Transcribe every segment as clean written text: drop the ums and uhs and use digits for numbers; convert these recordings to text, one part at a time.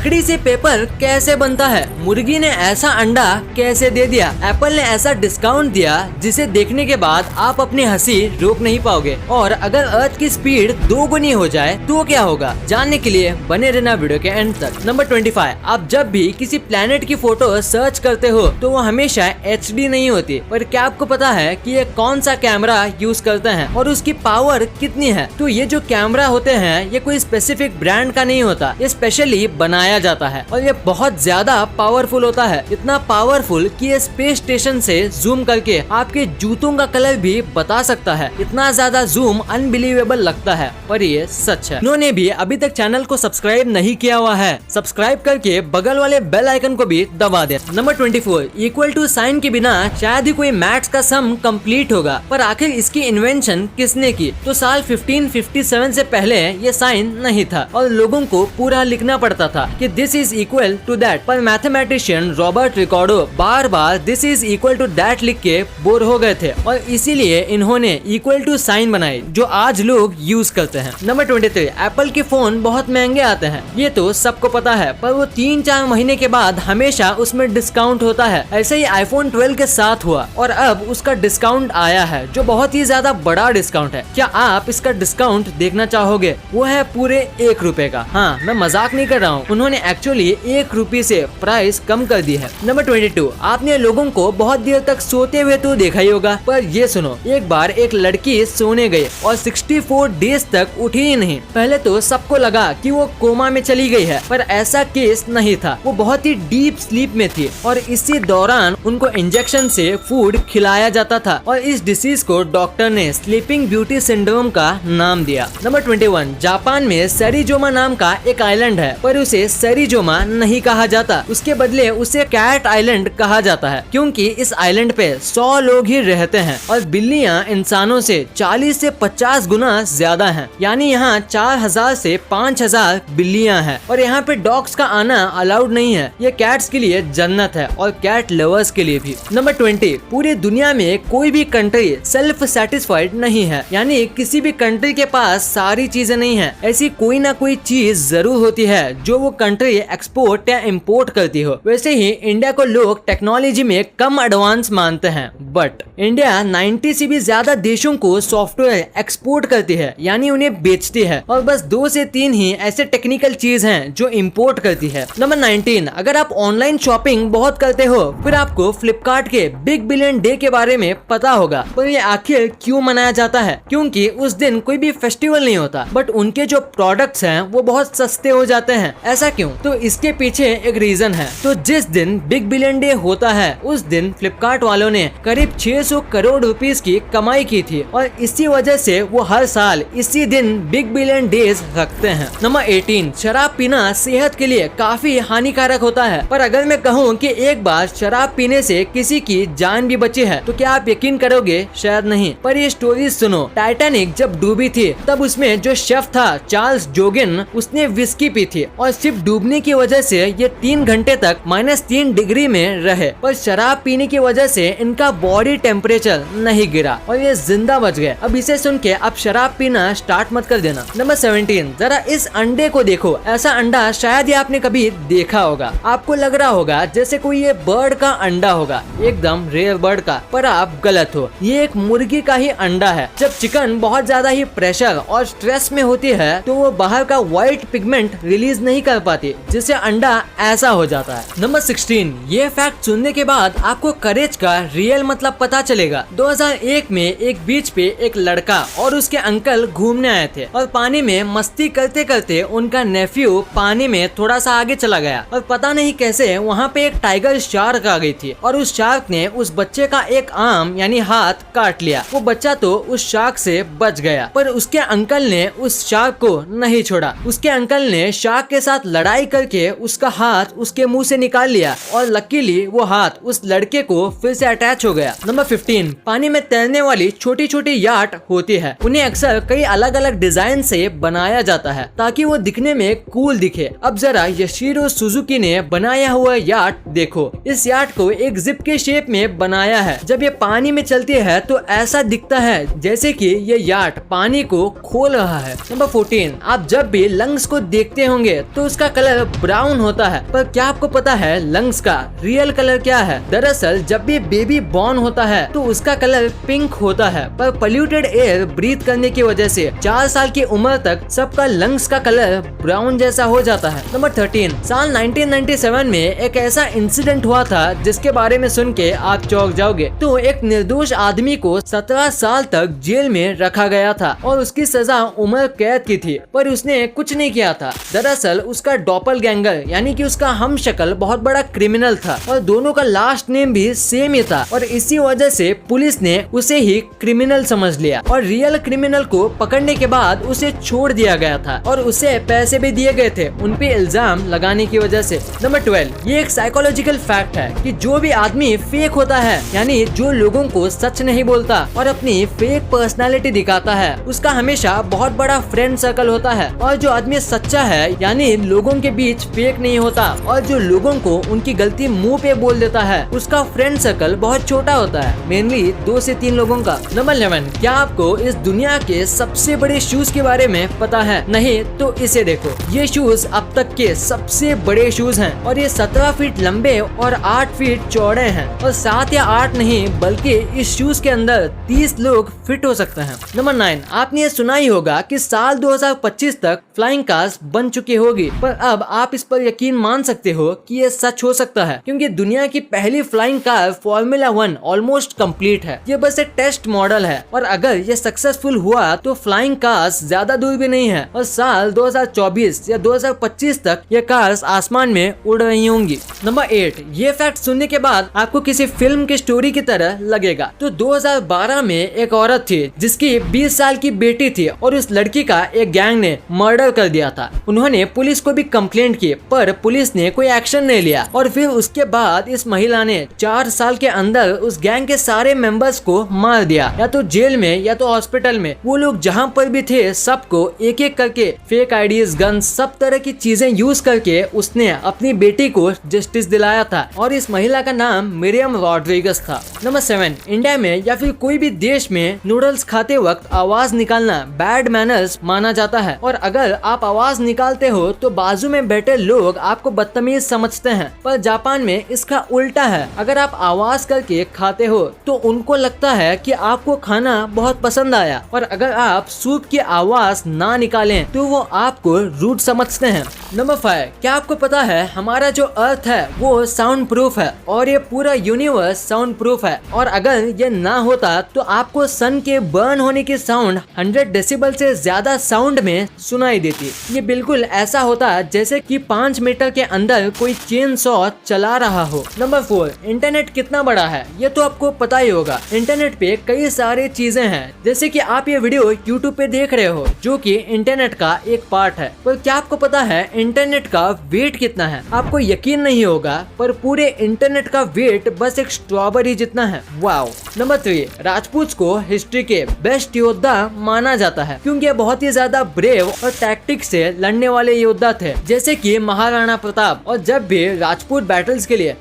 लकड़ी से पेपर कैसे बनता है, मुर्गी ने ऐसा अंडा कैसे दे दिया, एप्पल ने ऐसा डिस्काउंट दिया जिसे देखने के बाद आप अपनी हंसी रोक नहीं पाओगे, और अगर अर्थ की स्पीड 2 गुनी हो जाए तो क्या होगा। जानने के लिए बने रहना वीडियो के एंड तक। नंबर 25, आप जब भी किसी प्लेनेट की फोटो सर्च करते हो तो वो हमेशा HD नहीं होती, पर क्या आपको पता है कि ये कौन सा कैमरा यूज करते हैं और उसकी पावर कितनी है। तो ये जो कैमरा होते हैं ये कोई स्पेसिफिक ब्रांड का नहीं होता, ये स्पेशली बनाया जाता है और ये बहुत ज्यादा पावरफुल होता है, इतना पावरफुल कि ये स्पेस स्टेशन से जूम करके आपके जूतों का कलर भी बता सकता है। इतना ज्यादा जूम अनबिलीवेबल लगता है, पर ये सच है। उन्होंने भी अभी तक चैनल को सब्सक्राइब नहीं किया हुआ है, सब्सक्राइब करके बगल वाले बेल आइकन को भी दबा दे। नंबर 24, इक्वल टू साइन के बिना शायद ही कोई मैथ्स का सम कंप्लीट होगा, पर आखिर इसकी इन्वेंशन किसने की। तो साल 1557 से पहले ये साइन नहीं था और लोगों को पूरा लिखना पड़ता था कि this is equal to that, पर मैथमेटिशियन रॉबर्ट रिकॉर्डो बार बार this is equal to that लिख के बोर हो गए थे और इसीलिए इन्होंने इक्वल टू साइन बनाई जो आज लोग यूज करते हैं। नंबर 23, एप्पल के फोन बहुत महंगे आते हैं, ये तो सबको पता है, पर वो 3-4 महीने के बाद हमेशा उसमें डिस्काउंट होता है। ऐसे ही iPhone 12 के साथ हुआ और अब उसका डिस्काउंट आया है जो बहुत ही ज्यादा बड़ा डिस्काउंट है। क्या आप इसका डिस्काउंट देखना चाहोगे? वो है पूरे 1 रुपए का। हाँ, मैं मजाक नहीं कर रहा हूँ, उन्होंने एक्चुअली 1 रुपए से प्राइस कम कर दी है। नंबर 22, आपने लोगों को बहुत देर तक सोते हुए तो देखा ही होगा, पर ये सुनो, एक बार एक लड़की सोने गई और 64 डेज तक उठी ही नहीं। पहले तो सबको लगा कि वो कोमा में चली गई है, पर ऐसा केस नहीं था, वो बहुत ही डीप स्लीप में थी और इसी दौरान उनको इंजेक्शन से फूड खिलाया जाता था और इस डिसीज को डॉक्टर ने स्लीपिंग ब्यूटी सिंड्रोम का नाम दिया। नंबर 21, जापान में सेरिजोमा नाम का एक आइलैंड है, पर उसे सेरिजोमा नहीं कहा जाता, उसके बदले उसे कैट आइलैंड कहा जाता है, क्योंकि इस आइलैंड पे 100 लोग ही रहते हैं और बिल्लियां इंसानों से 40 से 50 गुना ज्यादा हैं। यानी यहाँ 4000 से 5000 बिल्लियां हैं और यहाँ पे डॉग्स का आना अलाउड नहीं है। ये कैट्स के लिए जन्नत है और कैट लवर्स के लिए भी। नंबर 20, पूरी दुनिया में कोई भी कंट्री सेल्फ सेटिस्फाइड नहीं है, यानी किसी भी कंट्री के पास सारी चीजें नहीं है, ऐसी कोई ना कोई चीज जरूर होती है जो वो कंट्री एक्सपोर्ट या इम्पोर्ट करती हो। वैसे ही इंडिया को लोग टेक्नोलॉजी में कम एडवांस मानते हैं, बट इंडिया 90 से भी ज्यादा देशों को सॉफ्टवेयर एक्सपोर्ट करती है, यानी उन्हें बेचती है, और बस 2 से 3 ही ऐसे टेक्निकल चीज हैं जो इम्पोर्ट करती है। नंबर 19, अगर आप ऑनलाइन शॉपिंग बहुत करते हो फिर आपको फ्लिपकार्ट के बिग बिलियन डे के बारे में पता होगा, पर ये आखिर क्यों मनाया जाता है? क्योंकि उस दिन कोई भी फेस्टिवल नहीं होता, बट उनके जो प्रोडक्ट्स हैं वो बहुत सस्ते हो जाते हैं। ऐसा क्यों? तो इसके पीछे एक रीजन है। तो जिस दिन बिग बिलियन डे होता है उस दिन फ्लिपकार्ट वालों ने करीब 600 करोड़ रुपीस की कमाई की थी और इसी वजह से वो हर साल इसी दिन बिग बिलियन डेज रखते हैं। नंबर 18, शराब पीना सेहत के लिए काफी हानिकारक होता है, पर अगर मैं कहूँ कि एक बार शराब पीने से किसी की जान भी बची है तो क्या आप यकीन करोगे? शायद नहीं, पर ये स्टोरी सुनो। टाइटैनिक जब डूबी थी तब उसमें जो शेफ था चार्ल्स जोगिन, उसने विस्की पी थी और शिप डूबने की वजह से ये 3 घंटे तक -3 डिग्री में रहे, पर शराब पीने की वजह से इनका बॉडी टेम्परेचर नहीं गिरा और ये जिंदा बच गए। अब इसे सुन के आप शराब पीना स्टार्ट मत कर देना। नंबर 17, जरा इस अंडे को देखो, ऐसा अंडा शायद ही आपने कभी देखा होगा। आपको लग रहा होगा जैसे कोई ये बर्ड का अंडा होगा, एकदम रेयर बर्ड का, पर आप गलत हो, ये एक मुर्गी का ही अंडा है। जब चिकन बहुत ज्यादा ही प्रेशर और स्ट्रेस में होती है तो वो बाहर का व्हाइट पिगमेंट रिलीज नहीं कर पाती, जिससे अंडा ऐसा हो जाता है। नंबर 16, ये फैक्ट सुनने के बाद आपको करेज का रियल मतलब पता चलेगा। 2001 में एक बीच पे एक लड़का और उसके अंकल घूमने आए थे और पानी में मस्ती करते करते उनका नेफ्यू पानी में थोड़ा सा आगे चला गया और पता नहीं कैसे वहाँ पे एक टाइगर शार्क आ गई थी और उस शार्क ने उस बच्चे का एक आर्म यानी हाथ काट लिया। वो बच्चा तो उस शार्क से बच गया, पर उसके अंकल ने उस शार्क को नहीं छोड़ा। उसके अंकल ने शार्क के साथ लड़ाई करके उसका हाथ उसके मुंह से निकाल लिया और लकीली वो हाथ उस लड़के को फिर से अटैच हो गया। नंबर 15, पानी में तैरने वाली छोटी छोटी याट होती है, उन्हें अक्सर कई अलग अलग डिजाइन से बनाया जाता है ताकि वो दिखने में कूल दिखे। अब जरा यशिरो सुजुकी ने बनाया हुआ याट देखो, इस याट को एक जिप के शेप में बनाया है। जब ये पानी में चलती है तो ऐसा दिखता है जैसे कि ये याट पानी को खोल रहा है। नंबर 14, आप जब भी लंग्स को देखते होंगे तो उसका कलर ब्राउन होता है। पर क्या आपको पता है लंग्स का रियल कलर क्या है? दरअसल जब भी बेबी बॉर्न होता है तो उसका कलर पिंक होता है, पर पोल्यूटेड एयर ब्रीथ करने की वजह से 4 साल की उम्र तक सबका लंग्स का कलर ब्राउन जैसा हो जाता है। नंबर 13, साल 1997 में एक ऐसा इंसिडेंट हुआ था जिसके बारे में सुन के आप चौंक जाओगे। तो एक निर्दोष आदमी को 17 साल तक जेल में रखा गया था और उसकी सजा उम्र कैद की थी, पर उसने कुछ नहीं किया था। दरअसल उसका डॉपलगैंगर यानी कि उसका हमशक्ल बहुत बड़ा क्रिमिनल था और दोनों का लास्ट नेम भी सेम ही था, और इसी वजह से पुलिस ने उसे ही क्रिमिनल समझ लिया और रियल क्रिमिनल को पकड़ने के बाद उसे छोड़ दिया गया था और उसे पैसे भी दिए गए थे उन पे इल्जाम लगाने की वजह से। नंबर 12, ये एक साइकोलॉजिकल फैक्ट है कि जो भी आदमी फेक होता है यानी जो लोगों को सच नहीं बोलता और अपनी फेक पर्सनालिटी दिखाता है, उसका हमेशा बहुत बड़ा फ्रेंड सर्कल होता है। और जो आदमी सच्चा है यानी लोगों के बीच फेक नहीं होता और जो लोगों को उनकी गलती मुंह पे बोल देता है, उसका फ्रेंड सर्कल बहुत छोटा होता है, मेनली 2 से 3 लोगों का। नंबर 11, क्या आपको इस दुनिया के सबसे बड़े शूज के बारे में पता है? नहीं तो इसे देखो, ये शूज अब तक के सबसे बड़े शूज हैं और ये 17 फीट लंबे और 8 फीट चौड़े हैं और 7 या 8 नहीं बल्कि इस शूज के अंदर 30 लोग फिट हो सकते हैं। नंबर 9, आपने ये सुना ही होगा कि साल 2025 तक फ्लाइंग कार्स बन चुकी होगी, पर अब आप इस पर यकीन मान सकते हो कि ये सच हो सकता है क्योंकि दुनिया की पहली flying car formula 1 almost complete है। ये बस एक टेस्ट मॉडल है और अगर ये सक्सेसफुल हुआ तो फ्लाइंग कार्स ज्यादा दूर भी नहीं है और साल 2024 या 2025 तक ये कार्स आसमान में उड़ रही होंगी। नंबर 8, ये फैक्ट सुनने के बाद आपको किसी फिल्म की स्टोरी की तरह लगेगा। तो 2012 में एक औरत थी जिसकी 20 साल की बेटी थी और उस लड़की का एक गैंग ने मर्डर कर दिया था। उन्होंने पुलिस को भी कंप्लेंट की पर पुलिस ने कोई एक्शन नहीं लिया और फिर उसके बाद इस महिला ने 4 साल के अंदर उस गैंग के सारे मेंबर्स को मार दिया, या तो जेल में या तो हॉस्पिटल में। वो लोग जहाँ पर भी थे सबको एक एक करके फेक आईडीज, गन, सब तरह की चीजें यूज करके उसने अपनी बेटी को जस्टिस दिलाया था और इस महिला का नाम मिरियम रॉड्रिगस था। नंबर 7, इंडिया में या फिर कोई भी देश में नूडल्स खाते वक्त आवाज निकालना बैड मैनर्स माना जाता है और अगर आप आवाज निकालते हो तो बाजू में बैठे लोग आपको बदतमीज समझते हैं, पर जापान में इसका उल्टा है। अगर आप आवाज करके खाते हो तो उनको लगता है कि आपको खाना बहुत पसंद आया, और अगर आप सूप की आवाज ना निकालें तो वो आपको रूड समझते हैं। नंबर 5, क्या आपको पता है हमारा जो अर्थ है वो साउंड प्रूफ है और ये पूरा यूनिवर्स साउंड प्रूफ है, और अगर ये ना होता तो आपको सन के बर्न होने की साउंड 100 डेसिबल से ज्यादा साउंड में सुनाई देती। ये बिल्कुल ऐसा होता जैसे कि 5 मीटर के अंदर कोई चेन सॉ चला रहा हो। नंबर 4, इंटरनेट कितना बड़ा है ये तो आपको पता ही होगा। इंटरनेट पे कई सारी चीजें हैं, जैसे कि आप ये वीडियो यूट्यूब पे देख रहे हो जो कि इंटरनेट का एक पार्ट है, पर क्या आपको पता है इंटरनेट का वेट कितना है? आपको यकीन नहीं होगा पर पूरे इंटरनेट का वेट बस एक स्ट्रॉबेरी जितना है। वाओ। नंबर 3, राजपूत को हिस्ट्री के बेस्ट योद्धा माना जाता है क्योंकि ये बहुत ही ज्यादा ब्रेव और टैक्टिक से लड़ने वाले योद्धा थे, जैसे कि महाराणा प्रताप। और जब भी राजपूत बैटल्स के लिए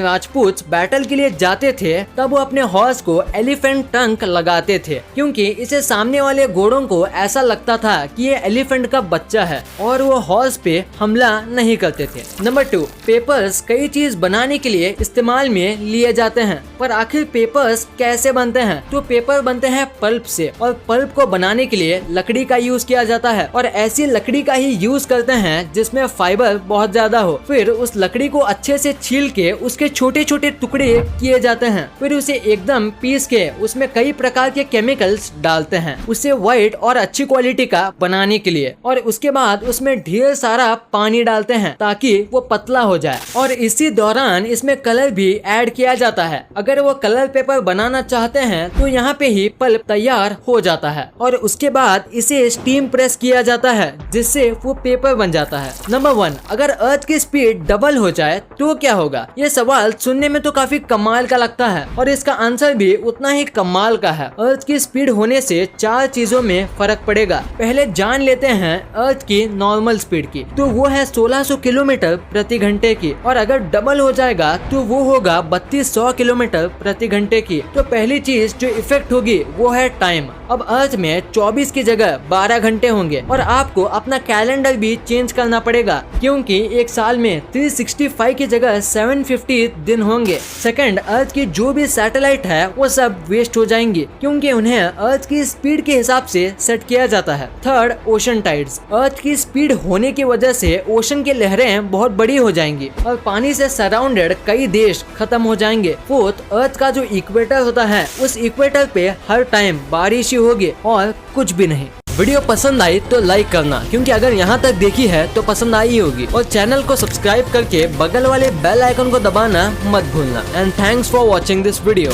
राजपूत बैटल के लिए जाते थे तब वो अपने हॉर्स को एलिफेंट टंक लगाते थे क्योंकि इसे सामने वाले घोड़ों को ऐसा लगता था कि ये एलिफेंट का बच्चा है और वो हॉर्स पे हमला नहीं करते थे। नंबर 2, पेपर्स कई चीज बनाने के लिए इस्तेमाल में लिए जाते हैं, पर आखिर पेपर्स कैसे बनते हैं? तो पेपर बनते हैं पल्प से और पल्प को बनाने के लिए लकड़ी का यूज किया जाता है और ऐसी लकड़ी का ही यूज करते हैं जिसमें फाइबर बहुत ज्यादा हो। फिर उस लकड़ी को अच्छे से छील के उसके छोटे छोटे टुकड़े किए जाते हैं, फिर उसे एकदम पीस के उसमें कई प्रकार के केमिकल्स डालते हैं उसे व्हाइट और अच्छी क्वालिटी का बनाने के लिए, और उसके बाद उसमें ढेर सारा पानी डालते हैं ताकि वो पतला हो जाए, और इसी दौरान इसमें कलर भी ऐड किया जाता है। अगर वो कलर पेपर बनाना चाहते हैं तो यहाँ पे ही पल्प तैयार हो जाता है और उसके बाद इसे स्टीम प्रेस किया जाता है जिससे वो पेपर बन जाता है। नंबर 1, अगर अर्थ की स्पीड डबल हो जाए तो क्या होगा? ये सवाल सुनने में तो काफी कमाल का लगता है और इसका आंसर भी उतना ही कमाल का है। अर्थ की स्पीड होने से 4 चीजों में फर्क पड़ेगा। पहले जान लेते हैं अर्थ की नॉर्मल स्पीड की, तो वो है 1600 किलोमीटर प्रति घंटे की, और अगर डबल हो जाएगा तो वो होगा 3200 किलोमीटर प्रति घंटे की। तो पहली चीज जो इफेक्ट होगी वो है टाइम। अब अर्थ में 24 की जगह 12 घंटे होंगे और आपको अपना कैलेंडर भी चेंज करना पड़ेगा, क्योंकि एक साल में 365 की जगह 750 दिन होंगे। सेकंड, अर्थ की जो भी सैटेलाइट है वो सब वेस्ट हो जाएंगी, क्योंकि उन्हें अर्थ की स्पीड के हिसाब से सेट किया जाता है। Third, ocean tides. अर्थ की स्पीड होने की वजह से ओशन की लहरें बहुत बड़ी हो जाएंगी और पानी से सराउंडेड कई देश खत्म हो जाएंगे। फोर्थ, अर्थ का जो इक्वेटर होता है उस इक्वेटर पे हर टाइम बारिश ही होगी और कुछ भी नहीं। वीडियो पसंद आई तो लाइक करना, क्योंकि अगर यहाँ तक देखी है तो पसंद आई होगी, और चैनल को सब्सक्राइब करके बगल वाले बेल आइकन को दबाना मत भूलना। And thanks for watching this video.